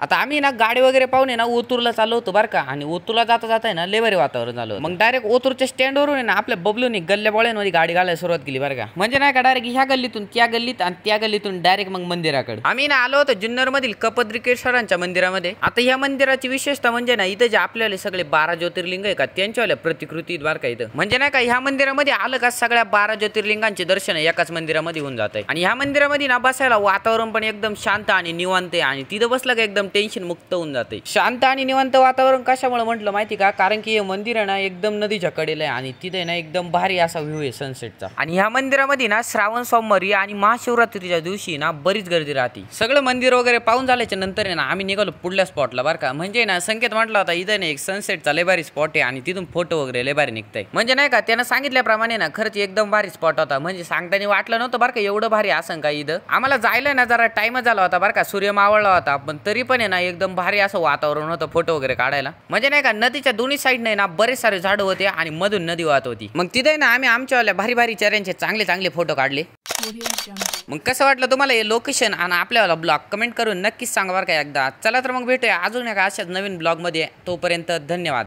आता आम्ही ना गाडी वगैरे पाहून ना ओतूरला चाललो होतो बरं का, आणि ओतूरला जाता जाता आहे ना लेवरी वातावरण झालं। मग डायरेक्ट ओतूरच्या स्टँडवरून आहे ना आपल्या बबलूनी गल्ल्या बोळ्यांमध्ये गाडी घालायला सुरुवात केली बरं का। म्हणजे नाही का डायरेक्ट ह्या गल्लीतून त्या गल्लीत आणि त्या गल्लीतून डायरेक्ट मग मंदिराकडे आम्ही ना आलो होतो जुन्नर मधील कपद्रिकेश्वरांच्या मंदिरामध्ये। आता ह्या मंदिराची विशेषता म्हणजे ना इथं जे आपल्याला सगळे 12 ज्योतिर्लिंग आहे का त्यांच्यावाल्या प्रतिकृती बरं का इथं। म्हणजे नाही का ह्या मंदिरामध्ये आलं का सगळ्या 12 ज्योतिर्लिंगांचे दर्शन एकाच मंदिरामध्ये होऊन जात आहे। आणि ह्या मंदिरामध्ये ना बसायला वातावरण पण एकदम शांत आणि निवांत आहे, आणि तिथं बसलं का एकदम टेन्शन मुक्त होऊन जाते। शांत आणि निवांत वातावरण कशामुळे म्हटलं माहिती का, कारण की हे मंदिर आहे ना एकदम नदीच्या कडेला आहे आणि तिथे ना एकदम भारी असा व्ह्यू आहे सनसेटचा। आणि ह्या मंदिरामध्ये ना श्रावण सोमवारी आणि महाशिवरात्रीच्या दिवशी ना बरीच गर्दी राहते। सगळं मंदिर वगैरे पाहून झाल्याच्या नंतर आहे ना आम्ही निघालो पुढल्या स्पॉटला बरं का। म्हणजे ना संकेत म्हटला होता इथं ना एक सनसेटचा लय भारी स्पॉट आहे आणि तिथून फोटो वगैरे लय भारी निघताय। म्हणजे नाही का त्यानं सांगितल्याप्रमाणे ना खरंच एकदम भारी स्पॉट होता। म्हणजे सांगताना वाटलं नव्हतं बरं का एवढं भारी असं का इथं। आम्हाला जायला ना जरा टाइम झाला होता बरं का, सूर्य मावळला होता, पण तरी पण आहे ना एकदम भारी असं वातावरण होतं फोटो वगैरे काढायला। म्हणजे नाही का नदीच्या दोन्ही साईडने ना बरेच सारे झाडं होते आणि मधून नदी वाहत होती। मग तिथे ना आम्ही आमच्यावाल्या भारी भारी चेहऱ्यांचे चांगले चांगले फोटो काढले। मग कसं वाटलं तुम्हाला हे लोकेशन आणि आपल्याला ब्लॉग कमेंट करून नक्कीच सांगा बरं का एकदा। चला तर मग भेटूया अजून एका अशाच नवीन ब्लॉग मध्ये, तोपर्यंत धन्यवाद।